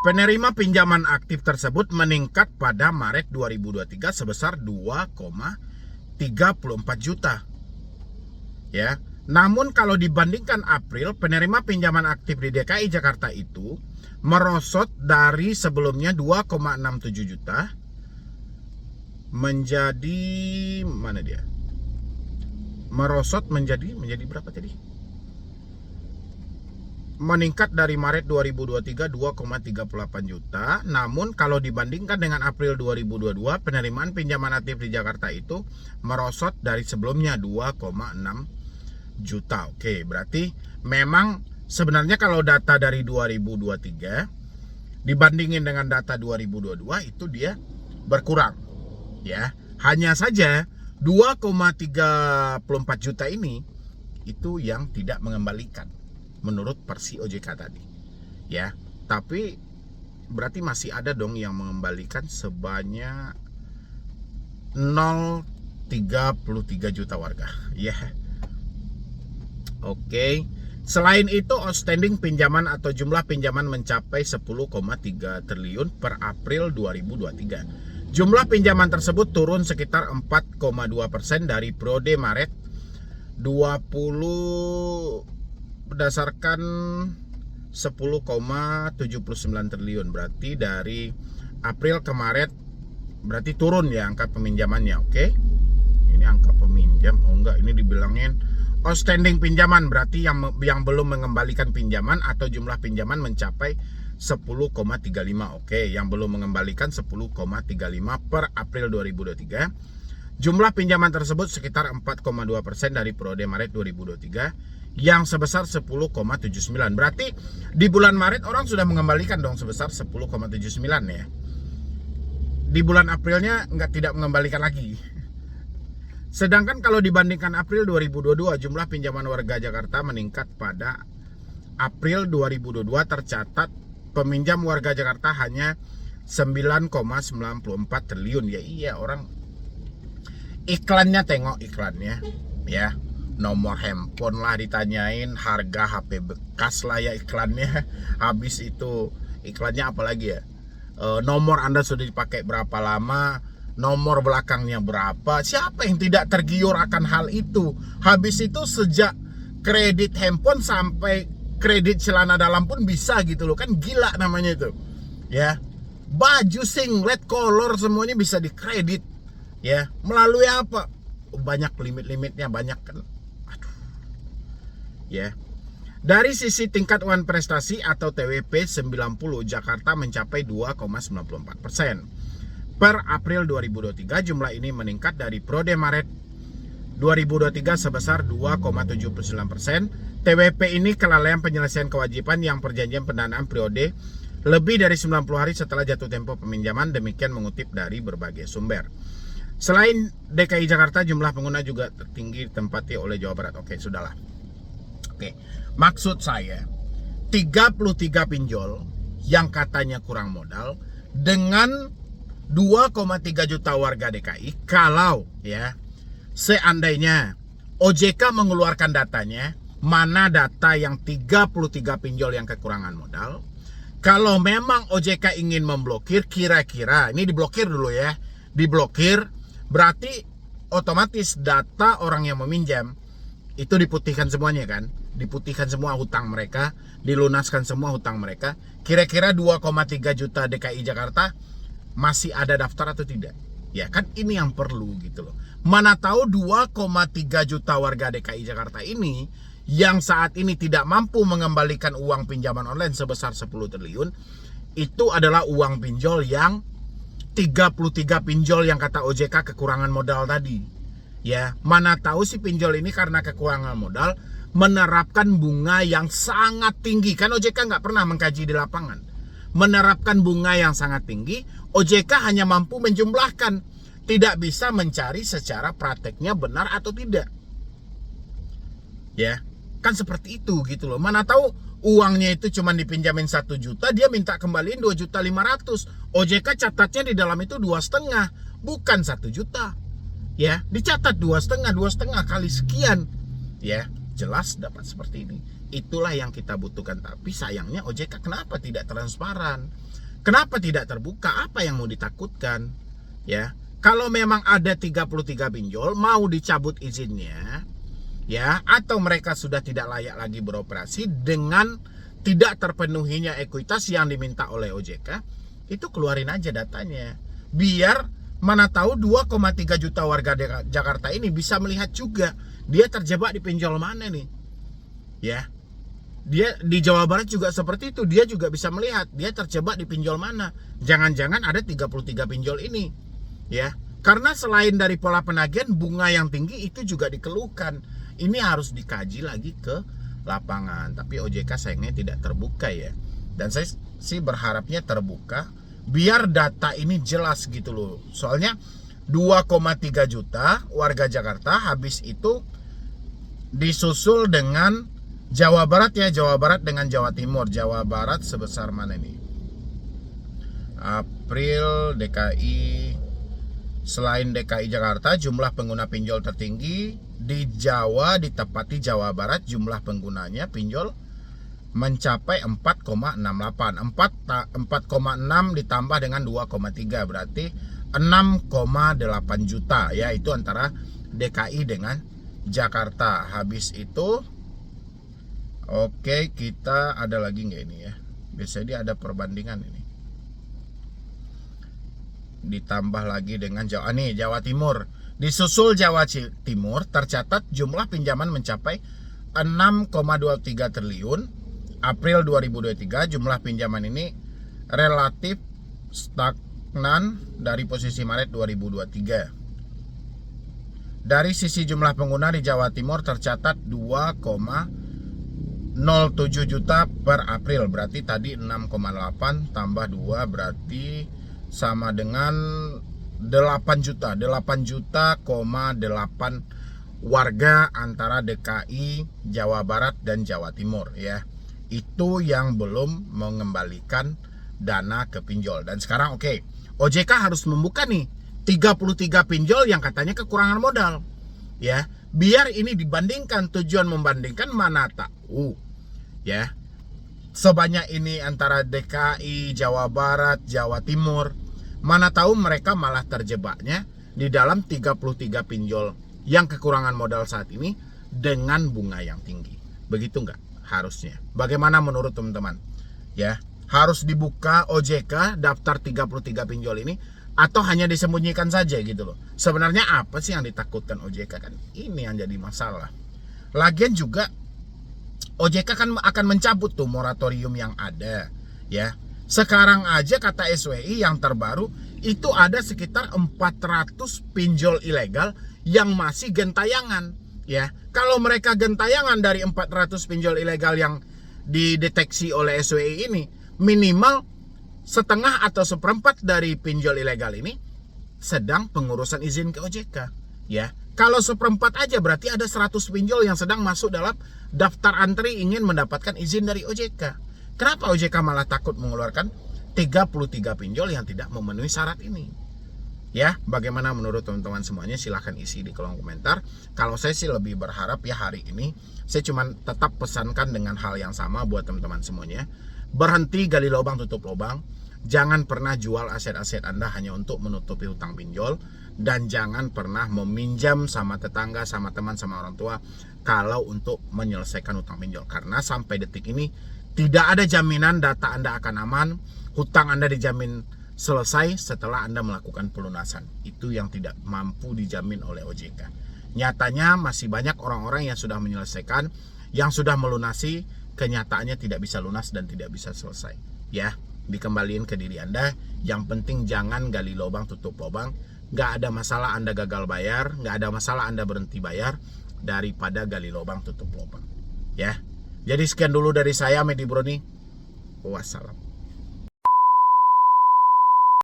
Penerima pinjaman aktif tersebut meningkat pada Maret 2023 sebesar 2,34 juta. Ya. Namun kalau dibandingkan April, penerima pinjaman aktif di DKI Jakarta itu merosot dari sebelumnya 2,67 juta menjadi mana dia? Merosot menjadi berapa tadi? Meningkat dari Maret 2023 2,38 juta. Namun kalau dibandingkan dengan April 2022, penerimaan pinjaman aktif di Jakarta itu merosot dari sebelumnya 2,6 juta. Oke, berarti memang sebenarnya kalau data dari 2023 dibandingin dengan data 2022 itu dia berkurang. Ya, hanya saja 2,34 juta ini itu yang tidak mengembalikan menurut versi OJK tadi, ya. Tapi berarti masih ada dong yang mengembalikan sebanyak 0,33 juta warga, ya. Oke. Selain itu, outstanding pinjaman atau jumlah pinjaman mencapai 10,3 triliun per April 2023. Jumlah pinjaman tersebut turun sekitar 4,2% dari periode Maret 20 berdasarkan 10,79 triliun. Berarti dari April ke Maret berarti turun ya angka peminjamannya. Oke. Ini angka peminjam. Oh enggak, ini dibilangin outstanding pinjaman, berarti yang belum mengembalikan pinjaman atau jumlah pinjaman mencapai 10,35. Oke, yang belum mengembalikan 10,35 per April 2023. Jumlah pinjaman tersebut sekitar 4,2% dari periode Maret 2023 yang sebesar 10,79. Berarti di bulan Maret orang sudah mengembalikan dong sebesar 10,79 ya. Di bulan Aprilnya tidak mengembalikan lagi. Sedangkan kalau dibandingkan April 2022, jumlah pinjaman warga Jakarta meningkat. Pada April 2022 tercatat peminjam warga Jakarta hanya 9,94 triliun. Ya iya, orang iklannya, tengok iklannya ya. Nomor handphone lah ditanyain, harga HP bekas lah ya iklannya. Habis itu iklannya apalagi ya, nomor Anda sudah dipakai berapa lama, nomor belakangnya berapa. Siapa yang tidak tergiur akan hal itu? Habis itu sejak kredit handphone sampai kredit celana dalam pun bisa gitu loh. Kan gila namanya itu ya. Baju singlet color semuanya bisa dikredit ya. Melalui apa? Banyak limit-limitnya, banyak kan. Aduh ya. Dari sisi tingkat uang prestasi atau TWP 90, Jakarta mencapai 2,94%. Per April 2023 jumlah ini meningkat dari periode Maret 2023 sebesar 2,79%. TWP ini kelalaian penyelesaian kewajiban yang perjanjian pendanaan periode lebih dari 90 hari setelah jatuh tempo peminjaman, demikian mengutip dari berbagai sumber. Selain DKI Jakarta, jumlah pengguna juga tertinggi ditempati oleh Jawa Barat. Oke, sudahlah. Oke, maksud saya 33 pinjol yang katanya kurang modal dengan 2,3 juta warga DKI. Kalau ya seandainya OJK mengeluarkan datanya, mana data yang 33 pinjol yang kekurangan modal? Kalau memang OJK ingin memblokir, kira-kira ini diblokir dulu ya, diblokir, berarti otomatis data orang yang meminjam itu diputihkan semuanya kan, diputihkan semua hutang mereka, dilunaskan semua hutang mereka. Kira-kira 2,3 juta DKI Jakarta masih ada daftar atau tidak? Ya kan ini yang perlu gitu loh. Mana tahu 2,3 juta warga DKI Jakarta ini yang saat ini tidak mampu mengembalikan uang pinjaman online sebesar 10 triliun itu adalah uang pinjol yang 33 pinjol yang kata OJK kekurangan modal tadi. Ya, mana tahu si pinjol ini karena kekurangan modal menerapkan bunga yang sangat tinggi. Kan OJK nggak pernah mengkaji di lapangan. Menerapkan bunga yang sangat tinggi, OJK hanya mampu menjumlahkan, tidak bisa mencari secara prakteknya benar atau tidak. Ya, kan seperti itu gitu loh. Mana tahu uangnya itu cuma dipinjamin 1 juta, dia minta kembaliin 2.500.000. OJK catatnya di dalam itu 2,5, bukan 1 juta. Ya, dicatat 2,5 kali sekian. Ya, jelas dapat seperti ini. Itulah yang kita butuhkan. Tapi sayangnya OJK kenapa tidak transparan? Kenapa tidak terbuka? Apa yang mau ditakutkan? Ya, kalau memang ada 33 pinjol mau dicabut izinnya, ya, atau mereka sudah tidak layak lagi beroperasi dengan tidak terpenuhinya ekuitas yang diminta oleh OJK, itu keluarin aja datanya. Biar mana tahu 2,3 juta warga Jakarta ini bisa melihat juga dia terjebak di pinjol mana nih. Ya. Dia di Jawa Barat juga seperti itu, dia juga bisa melihat dia terjebak di pinjol mana. Jangan-jangan ada 33 pinjol ini. Ya. Karena selain dari pola penagihan, bunga yang tinggi itu juga dikeluhkan. Ini harus dikaji lagi ke lapangan. Tapi OJK sayangnya tidak terbuka ya. Dan saya sih berharapnya terbuka biar data ini jelas gitu loh. Soalnya 2,3 juta warga Jakarta, habis itu disusul dengan Jawa Barat ya, Jawa Barat dengan Jawa Timur. Jawa Barat sebesar mana nih? April DKI, selain DKI Jakarta, jumlah pengguna pinjol tertinggi di Jawa ditepati Jawa Barat, jumlah penggunanya pinjol mencapai 4,68. 4,6 ditambah dengan 2,3 berarti 6,8 juta ya, itu antara DKI dengan Jakarta. Habis itu oke, kita ada lagi nggak ini ya? Biasanya dia ada perbandingan ini. Ditambah lagi dengan Jawa Timur. Disusul Jawa Timur tercatat jumlah pinjaman mencapai 6,23 triliun. April 2023 jumlah pinjaman ini relatif stagnan dari posisi Maret 2023. Dari sisi jumlah pengguna di Jawa Timur tercatat 2,07 juta per April, berarti tadi 6,8 tambah 2 berarti sama dengan 8 juta. 8 juta,8 warga antara DKI, Jawa Barat dan Jawa Timur ya. Itu yang belum mengembalikan dana ke pinjol. Dan sekarang OJK harus membuka nih 33 pinjol yang katanya kekurangan modal. Ya, biar ini dibandingkan, tujuan membandingkan mana tahu ya. Sebanyak ini antara DKI, Jawa Barat, Jawa Timur, mana tahu mereka malah terjebaknya di dalam 33 pinjol yang kekurangan modal saat ini dengan bunga yang tinggi. Begitu enggak? Harusnya. Bagaimana menurut teman-teman? Ya, harus dibuka OJK daftar 33 pinjol ini atau hanya disembunyikan saja gitu loh. Sebenarnya apa sih yang ditakutkan OJK kan? Ini yang jadi masalah. Lagian juga OJK kan akan mencabut tuh moratorium yang ada, ya. Sekarang aja kata SWI yang terbaru itu ada sekitar 400 pinjol ilegal yang masih gentayangan. Ya, kalau mereka gentayangan dari 400 pinjol ilegal yang dideteksi oleh SWI ini, minimal setengah atau seperempat dari pinjol ilegal ini sedang pengurusan izin ke OJK. Ya, kalau seperempat aja berarti ada 100 pinjol yang sedang masuk dalam daftar antri ingin mendapatkan izin dari OJK. Kenapa OJK malah takut mengeluarkan 33 pinjol yang tidak memenuhi syarat ini? Ya, bagaimana menurut teman-teman semuanya? Silahkan isi di kolom komentar. Kalau saya sih lebih berharap ya hari ini saya cuma tetap pesankan dengan hal yang sama buat teman-teman semuanya. Berhenti gali lubang tutup lubang. Jangan pernah jual aset-aset Anda hanya untuk menutupi hutang pinjol. Dan jangan pernah meminjam sama tetangga, sama teman, sama orang tua kalau untuk menyelesaikan hutang pinjol. Karena sampai detik ini tidak ada jaminan data Anda akan aman. Hutang Anda dijamin selesai setelah Anda melakukan pelunasan. Itu yang tidak mampu dijamin oleh OJK. Nyatanya masih banyak orang-orang yang sudah menyelesaikan, yang sudah melunasi, kenyataannya tidak bisa lunas dan tidak bisa selesai. Ya, dikembaliin ke diri Anda. Yang penting jangan gali lubang tutup lubang. Gak ada masalah Anda gagal bayar, gak ada masalah Anda berhenti bayar daripada gali lubang tutup lubang. Ya, jadi sekian dulu dari saya, Medi Broni. Wassalam.